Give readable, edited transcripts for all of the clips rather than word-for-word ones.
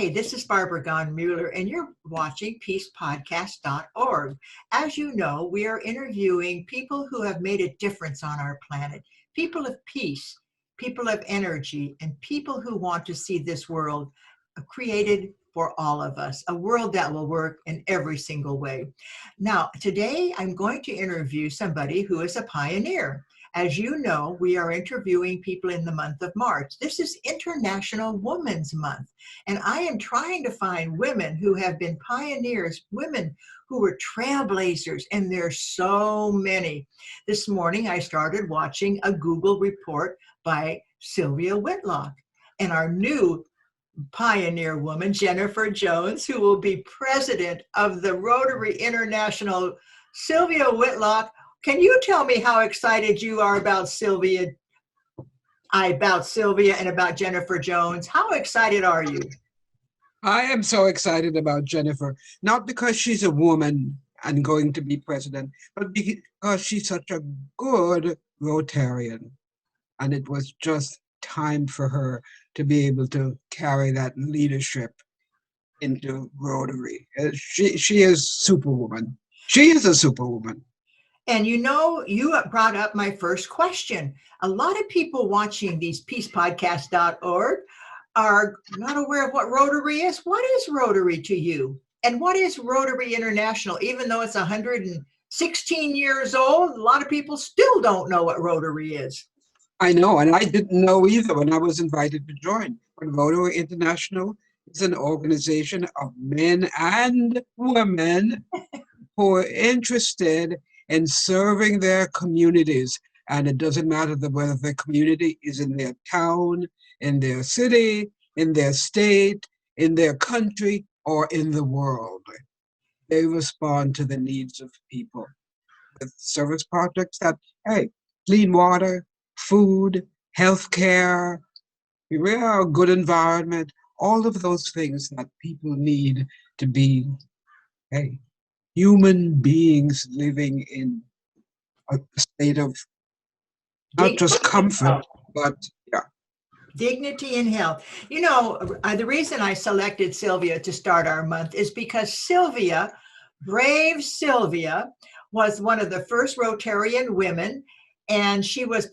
Hey, this is Barbara Gahn-Mueller, and you're watching peacepodcast.org. As you know, we are interviewing people who have made a difference on our planet, people of peace, people of energy, and people who want to see this world created for all of us, a world that will work in every single way. Now, today I'm going to interview somebody who is a pioneer. As you know, we are interviewing people in the month of March. This is International Women's Month, and I am trying to find women who have been pioneers, women who were trailblazers, and there's so many. This morning, I started watching a Google report by Sylvia Whitlock, and our new pioneer woman, Jennifer Jones, who will be president of the Rotary International. Sylvia Whitlock, can you tell me how excited you are about Sylvia and about Jennifer Jones? How excited are you? I am so excited about Jennifer, not because she's a woman and going to be president, but because she's such a good Rotarian. And it was just time for her to be able to carry that leadership into Rotary. She is superwoman. She is a superwoman. And you know, you brought up my first question. A lot of people watching these peacepodcast.org are not aware of what Rotary is. What is Rotary to you? And what is Rotary International? Even though it's 116 years old, a lot of people still don't know what Rotary is. I know, and I didn't know either when I was invited to join. But Rotary International is an organization of men and women who are interested in serving their communities. And it doesn't matter whether the community is in their town, in their city, in their state, in their country, or in the world. They respond to the needs of people with service projects that, hey, clean water, food, healthcare, a good environment, all of those things that people need to be, hey, human beings living in a state of not just comfort, but yeah. Dignity and health. You know, the reason I selected Sylvia to start our month is because Sylvia, brave Sylvia, was one of the first Rotarian women, and she was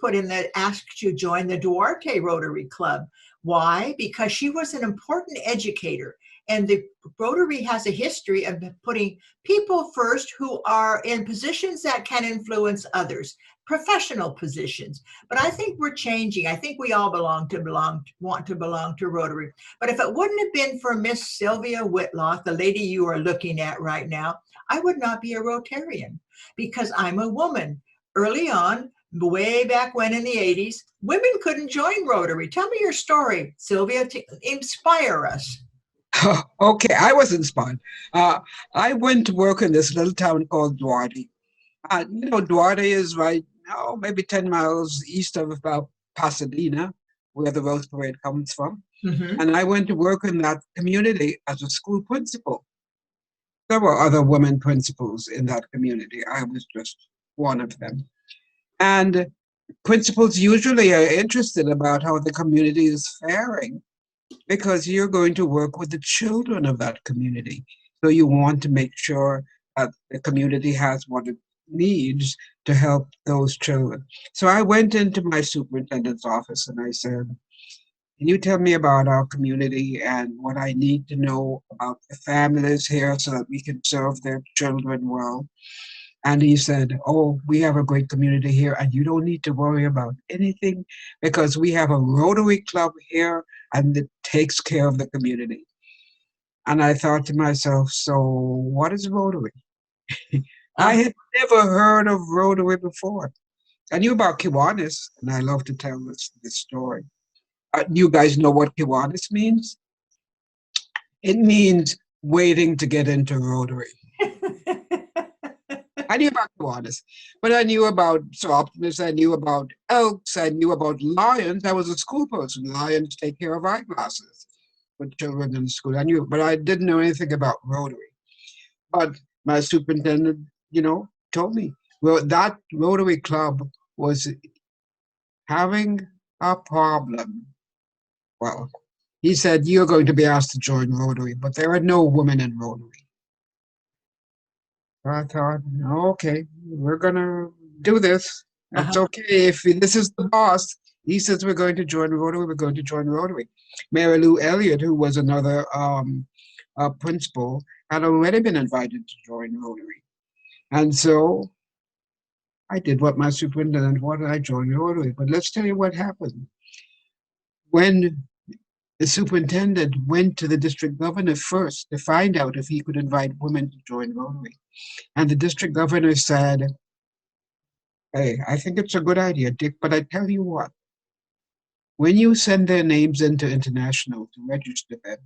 asked to join the Duarte Rotary Club. Why? Because she was an important educator. And the Rotary has a history of putting people first who are in positions that can influence others, professional positions. But I think we're changing. I think we all want to belong to Rotary. But if it wouldn't have been for Miss Sylvia Whitlock, the lady you are looking at right now, I would not be a Rotarian because I'm a woman. Early on, way back when in the 80s, women couldn't join Rotary. Tell me your story, Sylvia, to inspire us. Okay, I was inspired. I went to work in this little town called Duarte. Duarte is maybe 10 miles east of about Pasadena, where the Rose Parade comes from. Mm-hmm. And I went to work in that community as a school principal. There were other women principals in that community. I was just one of them. And principals usually are interested about how the community is faring, because you're going to work with the children of that community. So you want to make sure that the community has what it needs to help those children. So I went into my superintendent's office and I said, can you tell me about our community and what I need to know about the families here so that we can serve their children well? And he said, oh, we have a great community here and you don't need to worry about anything because we have a Rotary Club here and it takes care of the community. And I thought to myself, so what is Rotary? I had never heard of Rotary before. I knew about Kiwanis, and I love to tell this story. You guys know what Kiwanis means? It means waiting to get into Rotary. I knew about Kiwanis, but I knew about Sir Optimus, I knew about Elks, I knew about Lions. I was a school person. Lions take care of eyeglasses for children in school. I knew, but I didn't know anything about Rotary. But my superintendent, told me, well, that Rotary Club was having a problem. Well, he said, "You're going to be asked to join Rotary, but there are no women in Rotary." I thought, okay, we're going to do this. It's Uh-huh. okay. If this is the boss, he says we're going to join Rotary, we're going to join Rotary. Mary Lou Elliott, who was another principal, had already been invited to join Rotary. And so I did what my superintendent wanted. I joined Rotary. But let's tell you what happened. When the superintendent went to the district governor first to find out if he could invite women to join Rotary, and the district governor said, "Hey, I think it's a good idea, Dick, but I tell you what, when you send their names into international to register them,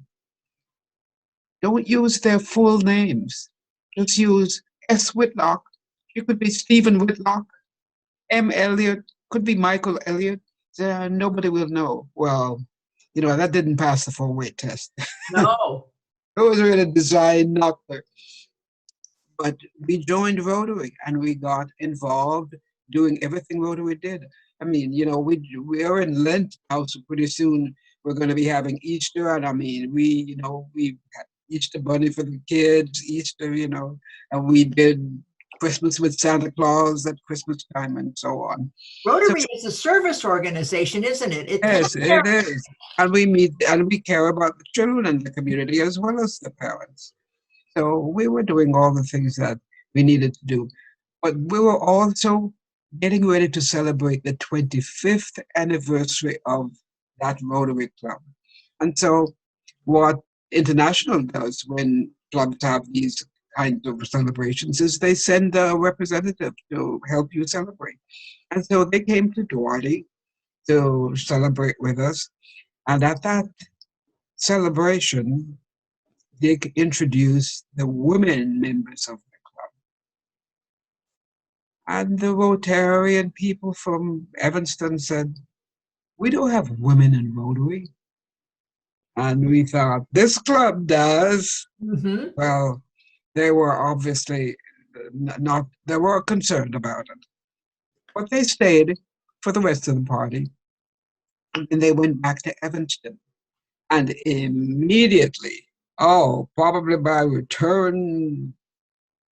don't use their full names. Just use S. Whitlock. It could be Stephen Whitlock. M. Elliott. Could be Michael Elliott. Nobody will know." Well, that didn't pass the four-way test. No. It was really designed not to. But we joined Rotary and we got involved doing everything Rotary did. I mean, we are in Lent now, so pretty soon we're going to be having Easter. And I mean, we had Easter bunny for the kids, Easter, and we did Christmas with Santa Claus at Christmas time and so on. So Rotary is a service organization, isn't it? It takes yes, it is. And we meet and we care about the children in the community as well as the parents. So we were doing all the things that we needed to do. But we were also getting ready to celebrate the 25th anniversary of that Rotary Club. And so what International does when clubs have these kinds of celebrations is they send a representative to help you celebrate. And so they came to Duarte to celebrate with us. And at that celebration, they introduced the women members of the club. And the Rotarian people from Evanston said, "We don't have women in Rotary." And we thought, this club does. Mm-hmm. Well, they were obviously not, they were concerned about it. But they stayed for the rest of the party. And they went back to Evanston. And immediately, probably by return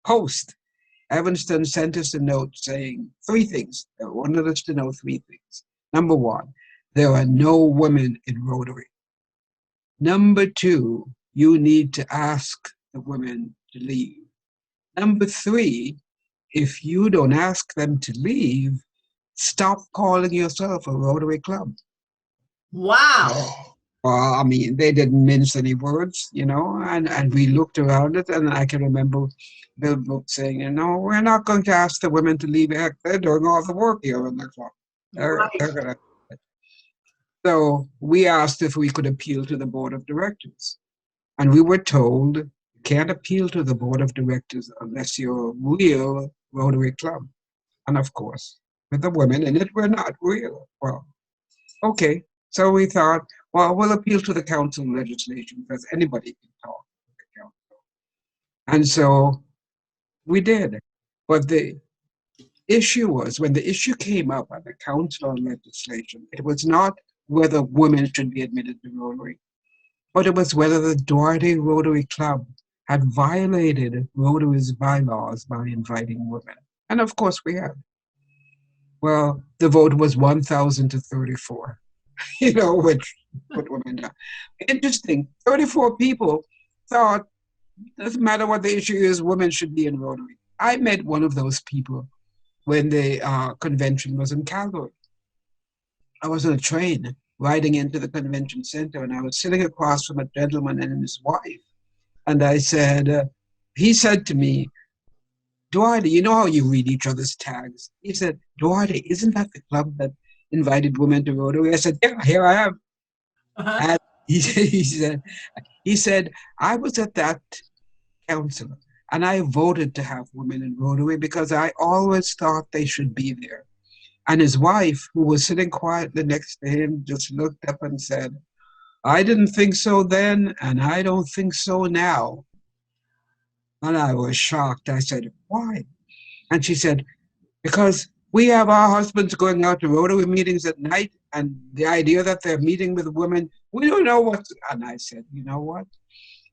post, Evanston sent us a note saying three things. They wanted us to know three things. Number one, there are no women in Rotary. Number two, you need to ask the women to leave. Number three, if you don't ask them to leave, stop calling yourself a Rotary Club. Wow. Well, I mean, they didn't mince any words, and we looked around it, and I can remember Bill Brooks saying, we're not going to ask the women to leave. Heck, they're doing all the work here in the club. They're Right. gonna. So we asked if we could appeal to the board of directors. And we were told, you can't appeal to the board of directors unless you're a real Rotary Club. And of course, with the women in it, we're not real. Well, okay. So we thought, well, we'll appeal to the council legislation because anybody can talk to the council. And so we did. But the issue was, when the issue came up at the council on legislation, it was not whether women should be admitted to Rotary, but it was whether the Duarte Rotary Club had violated Rotary's bylaws by inviting women. And of course we had. Well, the vote was 1,000 to 34, which put women down. Interesting, 34 people thought, doesn't matter what the issue is, women should be in Rotary. I met one of those people when the convention was in Calgary. I was on a train riding into the convention center, and I was sitting across from a gentleman and his wife. And I said, he said to me, "Duarte, you know how you read each other's tags?" He said, "Duarte, isn't that the club that invited women to Rotary?" I said, "Yeah, here I am." Uh-huh. And he said, "I was at that council and I voted to have women in Rotary because I always thought they should be there." And his wife, who was sitting quietly next to him, just looked up and said, "I didn't think so then, and I don't think so now." And I was shocked. I said, "Why?" And she said, "Because We have our husbands going out to Rotary meetings at night, and the idea that they're meeting with women, we don't know what's. And I said, you know what?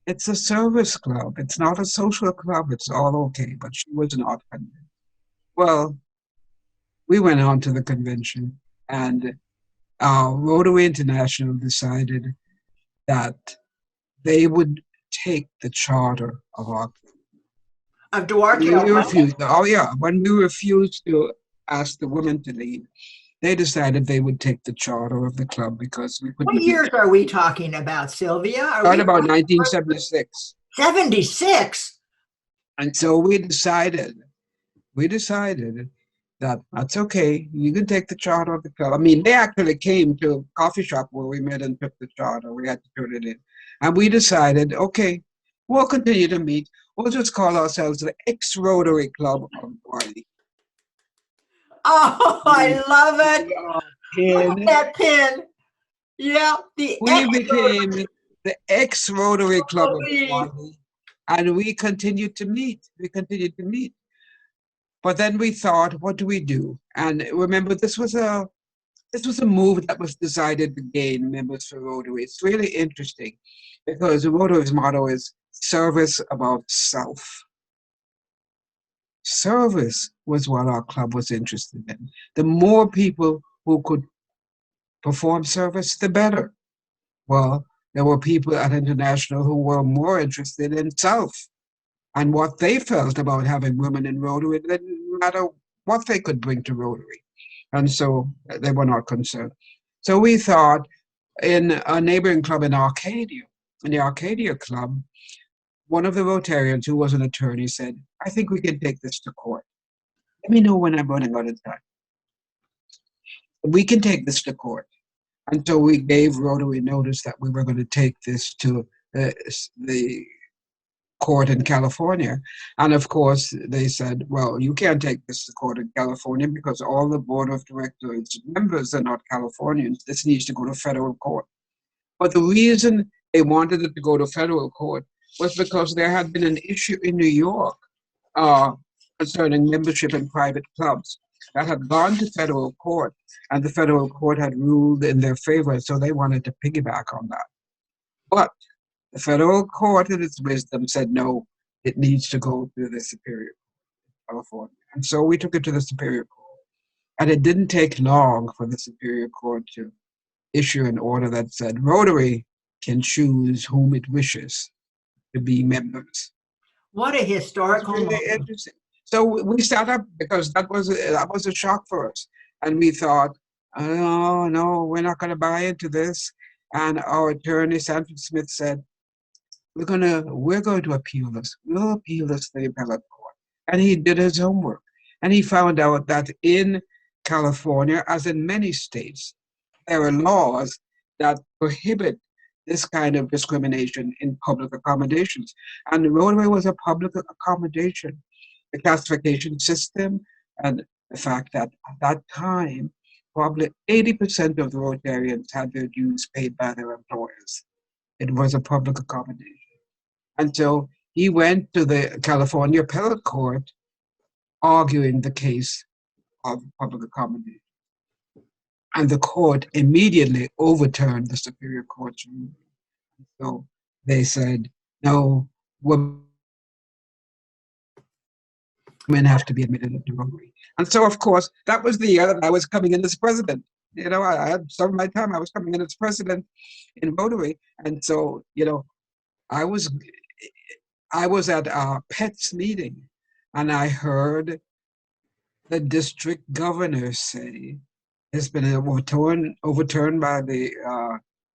It's a service club. It's not a social club. It's all okay. But she was not convinced. Well, we went on to the convention, and Rotary International decided that they would take the charter of our club. Of Duarte. We refused. Oh yeah, when we refused to ask the women to lead, they decided they would take the charter of the club because we couldn't. What years are we talking about, Sylvia? Are Right we about 1976. 76? And so we decided that that's okay. You can take the charter of the club. I mean, they actually came to a coffee shop where we met and took the charter. We had to turn it in. And we decided, okay, we'll continue to meet. We'll just call ourselves the Ex-Rotary Club of Duarte. Oh, I love it. Look at And that pin. Yeah, the we became the Ex-Rotary Club of Ex-Rotary. Duarte. And we continued to meet. But then we thought, what do we do? And remember, this was a move that was decided to gain members for Rotary. It's really interesting because Rotary's motto is service above self. Service was what our club was interested in. The more people who could perform service, the better. Well, there were people at International who were more interested in self and what they felt about having women in Rotary. It didn't matter what they could bring to Rotary. And so they were not concerned. So we thought in a neighboring club in Arcadia, in the Arcadia Club, one of the Rotarians who was an attorney said, I think we can take this to court. Let me know when I'm running out of time. We can take this to court. And so we gave Rotary notice that we were going to take this to the court in California. And of course, they said, well, you can't take this to court in California because all the board of directors members are not Californians. This needs to go to federal court. But the reason they wanted it to go to federal court was because there had been an issue in New York concerning membership in private clubs that had gone to federal court, and the federal court had ruled in their favor, so they wanted to piggyback on that. But the federal court, in its wisdom, said no, it needs to go to the Superior Court of California. And so we took it to the Superior Court. And it didn't take long for the Superior Court to issue an order that said Rotary can choose whom it wishes to be members. What a historical really moment. Interesting. So we sat up because that was a shock for us, and we thought, oh no, we're not going to buy into this. And our attorney Sanford Smith said, we're going to appeal this. We'll appeal this to the appellate court. And he did his homework, and he found out that in California, as in many states, there are laws that prohibit this kind of discrimination in public accommodations. And the Rotary was a public accommodation. The classification system and the fact that at that time, probably 80% of the Rotarians had their dues paid by their employers. It was a public accommodation. And so he went to the California Appellate Court arguing the case of public accommodation. And the court immediately overturned the Superior Court's ruling. So they said, no, women have to be admitted into Rotary. And so, of course, that was the year that I was coming in as president. You know, I had some of my time, I was coming in as president in Rotary. And so, you know, I was at our PETS meeting, and I heard the district governor say, it's been overturned by the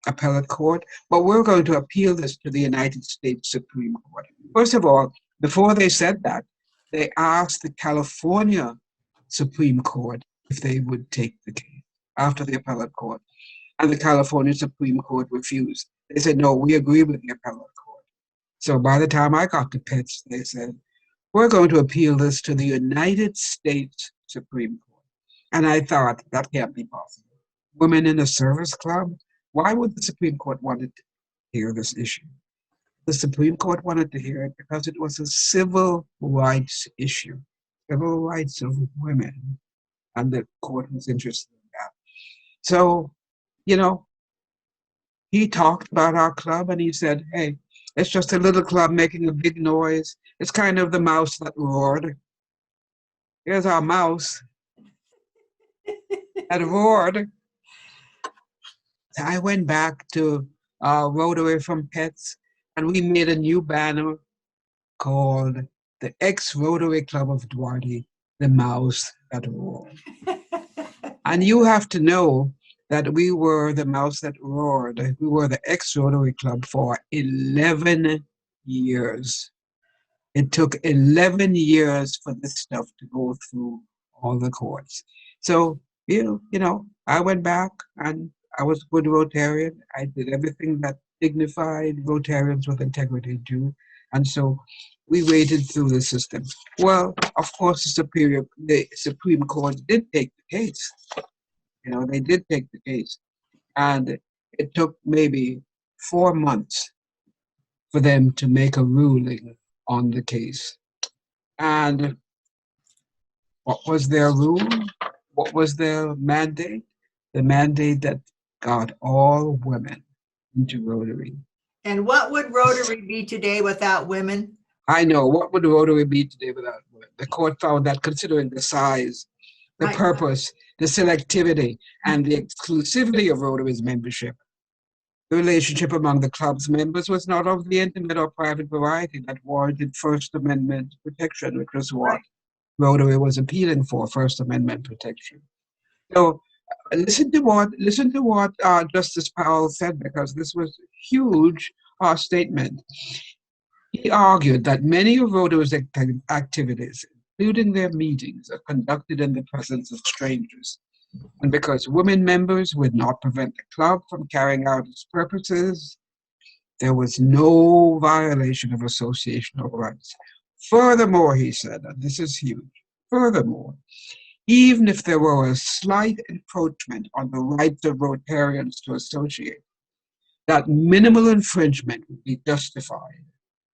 appellate court, but we're going to appeal this to the United States Supreme Court. First of all, before they said that, they asked the California Supreme Court if they would take the case after the appellate court. And the California Supreme Court refused. They said, no, we agree with the appellate court. So by the time I got to Pitts, they said, we're going to appeal this to the United States Supreme Court. And I thought, that can't be possible. Women in a service club? Why would the Supreme Court want to hear this issue? The Supreme Court wanted to hear it because it was a civil rights issue, civil rights of women. and the court was interested in that. So, you know, he talked about our club and he said, hey, it's just a little club making a big noise. It's kind of the mouse that roared. Here's our mouse that roared. I went back to Rotary from Pets and we made a new banner called the Ex-Rotary Club of Duarte, the mouse that roared. And you have to know that we were the mouse that roared. We were the Ex-Rotary Club for 11 years. It took 11 years for this stuff to go through all the courts. So, you know, I went back and I was a good Rotarian. I did everything that dignified Rotarians with integrity do. And so we waded through the system. Well, of course, the Supreme Court did take the case. You know, they did take the case. And it took maybe 4 months for them to make a ruling on the case. And what was their rule? What was their mandate? The mandate that got all women into Rotary. And what would Rotary be today without women? I know. What would Rotary be today without women? The court found that considering the size, the Right. purpose, the selectivity, and the exclusivity of Rotary's membership, the relationship among the club's members was not of the intimate or private variety that warranted First Amendment protection, which was what Rotary was appealing for, First Amendment protection. So listen to what Justice Powell said, because this was a huge statement. He argued that many of Rotary's activities, including their meetings, are conducted in the presence of strangers. And because women members would not prevent the club from carrying out its purposes, there was no violation of associational rights. Furthermore, he said, and this is huge, furthermore, even if there were a slight encroachment on the rights of Rotarians to associate, that minimal infringement would be justified,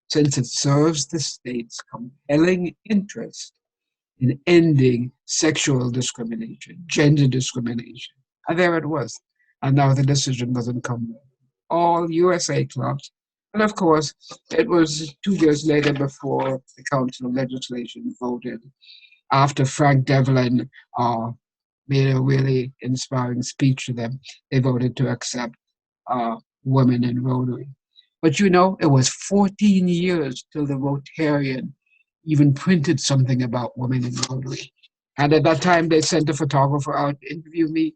since it serves the state's compelling interest in ending sexual discrimination, gender discrimination. And there it was. And now the decision doesn't come. All USA clubs. And of course, it was 2 years later before the Council of Legislation voted, after Frank Devlin made a really inspiring speech to them, they voted to accept women in Rotary. But you know, it was 14 years till the Rotarian even printed something about women in Rotary. And at that time, they sent a photographer out to interview me.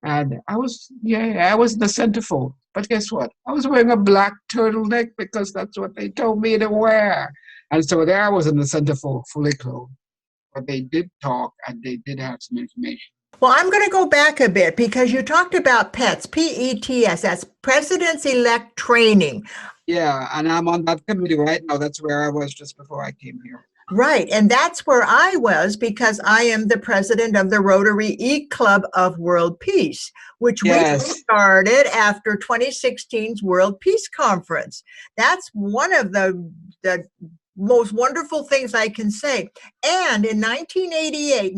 And I was in the centerfold. But guess what? I was wearing a black turtleneck because that's what they told me to wear. And so there I was in the centerfold, fully clothed. But they did talk and they did have some information. Well, I'm going to go back a bit because you talked about PETS, P-E-T-S, that's President's-elect Training. Yeah, and I'm on that committee right now. That's where I was just before I came here. Right, and that's where I was because I am the president of the Rotary Club of World Peace, which we started after 2016's World Peace Conference. That's one of the most wonderful things I can say. And in 1988,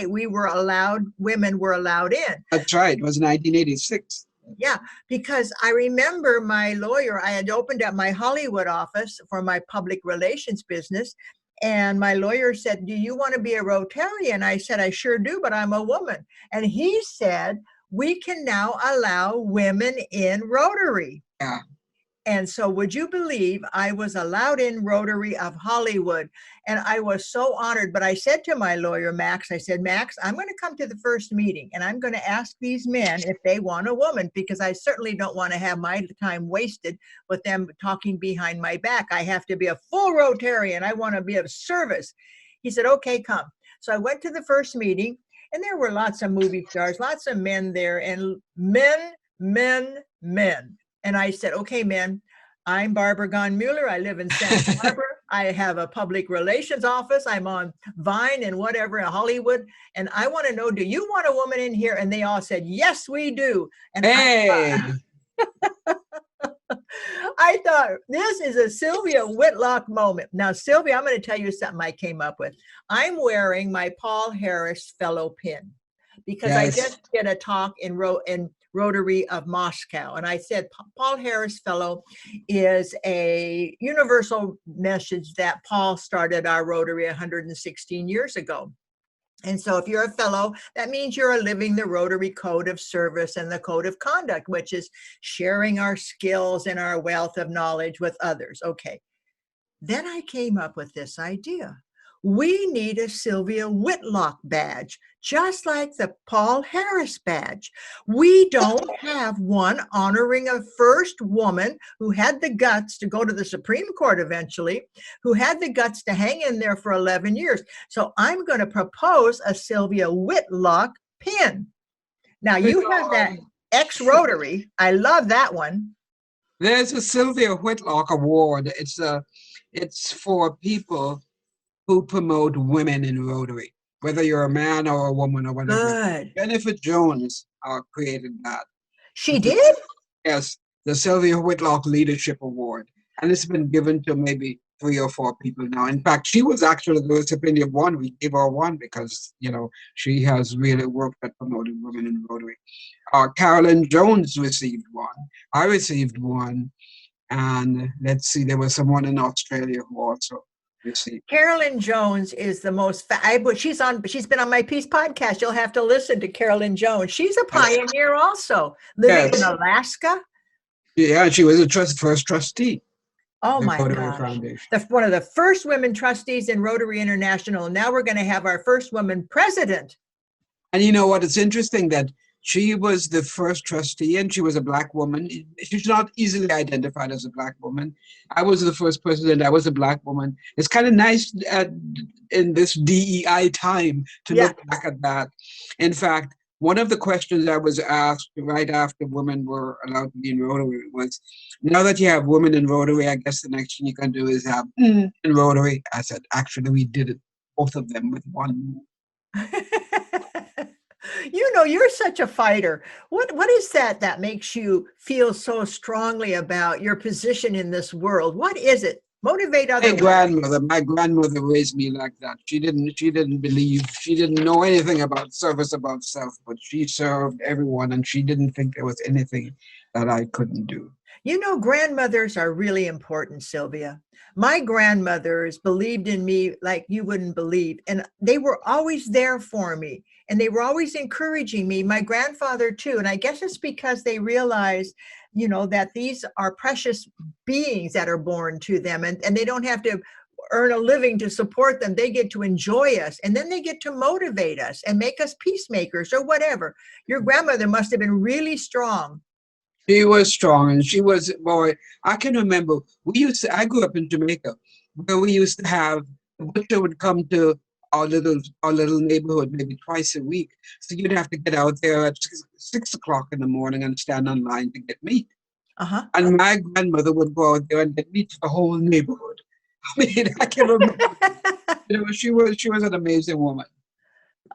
women were allowed in. That's right, it was 1986. Yeah, because I remember my lawyer, I had opened up my Hollywood office for my public relations business. And my lawyer said, do you want to be a Rotarian? I said, I sure do, but I'm a woman. And he said, we can now allow women in Rotary. Yeah. And so would you believe I was allowed in Rotary of Hollywood? And I was so honored. But I said to my lawyer, Max, I said, Max, I'm going to come to the first meeting and I'm going to ask these men if they want a woman, because I certainly don't want to have my time wasted with them talking behind my back. I have to be a full Rotarian. I want to be of service. He said, okay, come. So I went to the first meeting and there were lots of movie stars, lots of men there, and men. And I said, okay, men, I'm Barbara Gahn-Mueller. I live in Santa Barbara. I have a public relations office. I'm on Vine and whatever in Hollywood. And I want to know, do you want a woman in here? And they all said, yes, we do. And hey. I thought this is a Sylvia Whitlock moment. Now, Sylvia, I'm going to tell you something I came up with. I'm wearing my Paul Harris Fellow pin because I Yes. just did a talk in Rotary of Moscow. And I said, Paul Harris Fellow is a universal message that Paul started our Rotary 116 years ago. And so if you're a fellow, that means you're living the Rotary Code of Service and the Code of Conduct, which is sharing our skills and our wealth of knowledge with others. Okay. Then I came up with this idea. We need a Sylvia Whitlock badge, just like the Paul Harris badge. We don't have one honoring a first woman who had the guts to go to the Supreme Court eventually, who had the guts to hang in there for 11 years. So I'm going to propose a Sylvia Whitlock pin. Now you have that ex-Rotary. I love that one. There's a Sylvia Whitlock Award. It's for people who promote women in Rotary, whether you're a man or a woman or whatever. Good. Jennifer Jones created that. She did? Yes, the Sylvia Whitlock Leadership Award. And it's been given to maybe 3 or 4 people now. In fact, she was actually the recipient of one. We gave her one because, she has really worked at promoting women in Rotary. Carolyn Jones received one. I received one. And let's see, there was someone in Australia who also received. Carolyn Jones is the most, she's been on my Peace podcast. You'll have to listen to Carolyn Jones. She's a pioneer also, living in Alaska. Yeah, she was a first trustee. Oh my gosh. One of the first women trustees in Rotary International. Now we're going to have our first woman president. And you know what? It's interesting that she was the first trustee and she was a Black woman. She's not easily identified as a Black woman. I was the first president. I was a Black woman. It's kind of nice in this DEI time to look back at that. In fact, one of the questions I was asked right after women were allowed to be in Rotary was, now that you have women in Rotary, I guess the next thing you can do is have in Rotary. I said, actually, we did it, both of them with one move. You're such a fighter. What is that makes you feel so strongly about your position in this world? What is it? Motivate others. My grandmother raised me like that. She didn't believe, she didn't know anything about service about self, but she served everyone and she didn't think there was anything that I couldn't do. Grandmothers are really important, Sylvia. My grandmothers believed in me like you wouldn't believe, and they were always there for me, and they were always encouraging me. My grandfather too, and I guess it's because they realized, that these are precious beings that are born to them, and they don't have to earn a living to support them. They get to enjoy us, and then they get to motivate us and make us peacemakers or whatever. Your grandmother must have been really strong. She was strong, and she was, boy, I can remember, I grew up in Jamaica, where we used to have, the butcher would come to our little neighborhood maybe twice a week. So you'd have to get out there at 6 o'clock in the morning and stand on line to get meat. Uh-huh. And my grandmother would go out there and get meat for the whole neighborhood. I mean, I can remember. She was an amazing woman.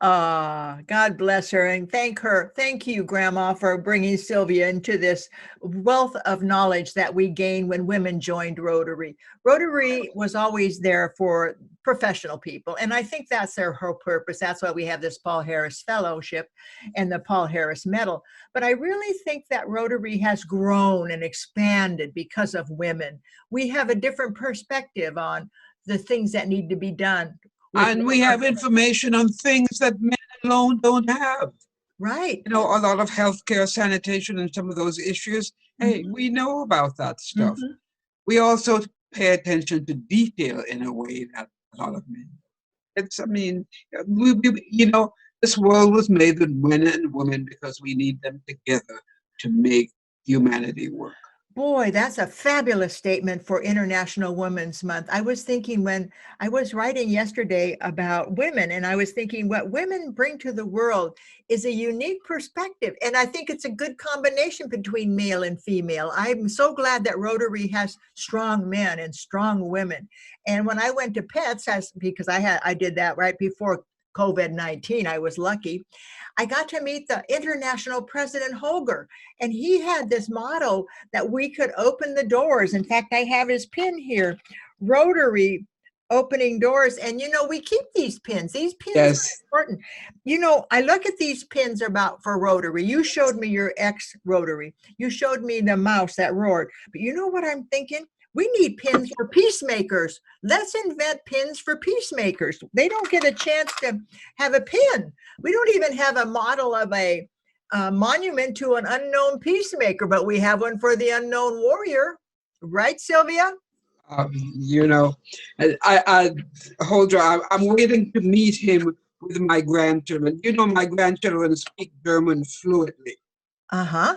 God bless her and thank you, Grandma, for bringing Sylvia into this wealth of knowledge that we gained when women joined Rotary. Rotary was always there for professional people, and I think that's their whole purpose. That's why we have this Paul Harris Fellowship and the Paul Harris Medal. But I really think that Rotary has grown and expanded because of women. We have a different perspective on the things that need to be done. And we have information on things that men alone don't have. Right. A lot of healthcare, sanitation, and some of those issues. Hey, we know about that stuff. Mm-hmm. We also pay attention to detail in a way that a lot of men. This world was made with men and women because we need them together to make humanity work. Boy, that's a fabulous statement for International Women's Month. I was thinking when I was writing yesterday about women, and I was thinking what women bring to the world is a unique perspective. And I think it's a good combination between male and female. I'm so glad that Rotary has strong men and strong women. And when I went to Pets, because I did that right before COVID-19. I was lucky. I got to meet the international President Holger, and he had this motto that we could open the doors. In fact, I have his pin here, Rotary opening doors. And we keep these pins. These pins Yes. are important. I look at these pins about for Rotary. You showed me your ex-Rotary. You showed me the mouse that roared. But you know what I'm thinking? We need pins for peacemakers. Let's invent pins for peacemakers. They don't get a chance to have a pin. We don't even have a model of a monument to an unknown peacemaker, but we have one for the unknown warrior. Right, Sylvia? I Holger, I'm waiting to meet him with my grandchildren. My grandchildren speak German fluently. Uh-huh.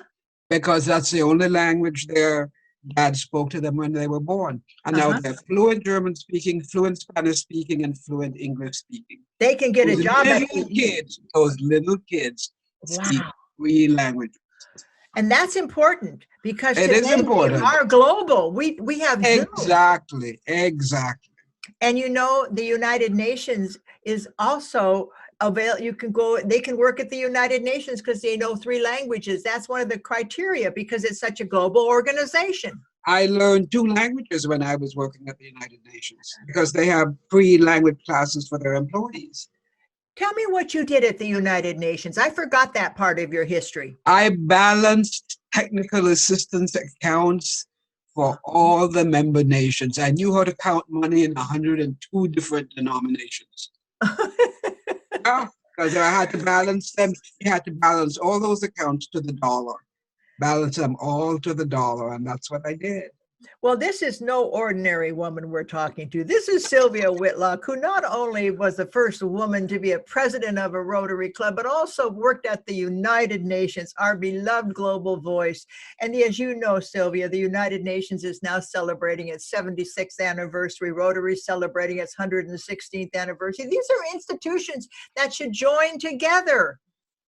Because that's the only language their dad spoke to them when they were born. And now they're fluent German speaking, fluent Spanish speaking, and fluent English speaking. They can get a job at those little kids speak 3 languages. And that's important because it is important. We are global. We have Zoom. Exactly. And the United Nations is also available. They can work at the United Nations because they know 3 languages. That's one of the criteria because it's such a global organization. I learned 2 languages when I was working at the United Nations because they have free language classes for their employees. Tell me what you did at the United Nations. I forgot that part of your history. I balanced technical assistance accounts for all the member nations. I knew how to count money in 102 different denominations. Because I had to balance them. You had to balance all those accounts to the dollar. Balance them all to the dollar, and that's what I did. Well, this is no ordinary woman we're talking to. This is Sylvia Whitlock, who not only was the first woman to be a president of a Rotary Club, but also worked at the United Nations, our beloved global voice. And as you know, Sylvia, the United Nations is now celebrating its 76th anniversary. Rotary is celebrating its 116th anniversary. These are institutions that should join together.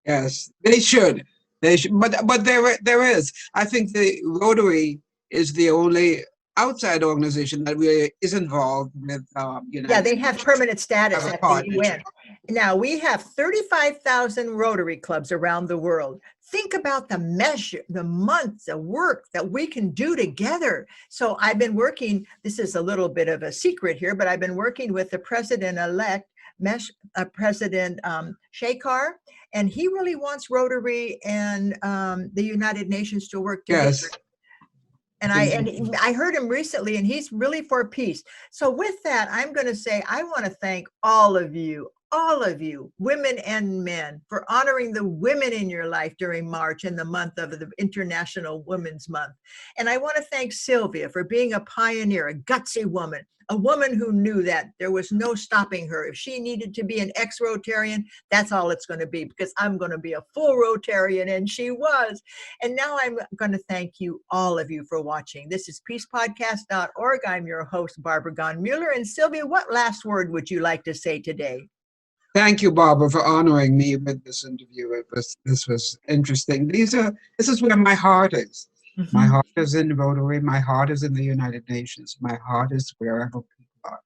Yes, they should. They should. But there is. I think the Rotary is the only outside organization that really is involved with they have permanent status at the UN. Now we have 35,000 Rotary clubs around the world. Think about the measure, the months of work that we can do together. So I've been working, this is a little bit of a secret here, but I've been working with the president-elect, President Shekhar, and he really wants Rotary and the United Nations to work together. Yes. And I heard him recently, and he's really for peace. So with that, I'm going to say, I want to thank all of you, women and men, for honoring the women in your life during March and the month of the International Women's Month. And I want to thank Sylvia for being a pioneer, a gutsy woman, a woman who knew that there was no stopping her. If she needed to be an ex-Rotarian, that's all it's going to be, because I'm going to be a full Rotarian, and she was. And now I'm going to thank you, all of you, for watching. This is peacepodcast.org. I'm your host, Barbara Gahn-Mueller. And Sylvia, what last word would you like to say today? Thank you, Barbara, for honoring me with this interview. This was interesting. This is where my heart is. Mm-hmm. My heart is in Rotary. My heart is in the United Nations. My heart is wherever people are.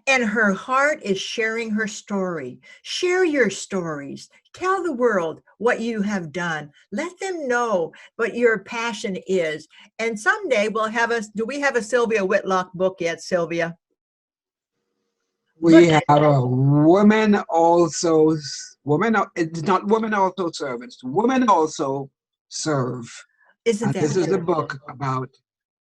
And her heart is sharing her story. Share your stories. Tell the world what you have done. Let them know what your passion is. And someday we'll have do we have a Sylvia Whitlock book yet, Sylvia? We have a Women Also, it's not Women Also Serve, it's Women Also Serve. Isn't that this is a book about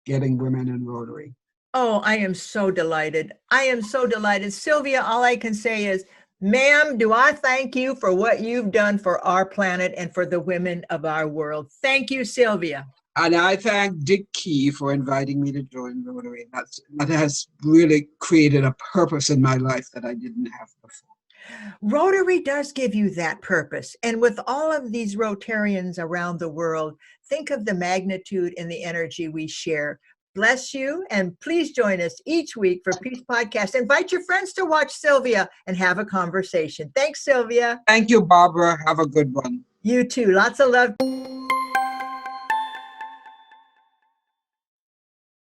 getting women in Rotary. Oh, I am so delighted. I am so delighted. Sylvia, all I can say is, ma'am, do I thank you for what you've done for our planet and for the women of our world. Thank you, Sylvia. And I thank Dick Key for inviting me to join Rotary. That has really created a purpose in my life that I didn't have before. Rotary does give you that purpose. And with all of these Rotarians around the world, think of the magnitude and the energy we share. Bless you, and please join us each week for Peace Podcast. Invite your friends to watch Sylvia and have a conversation. Thanks, Sylvia. Thank you, Barbara. Have a good one. You too. Lots of love.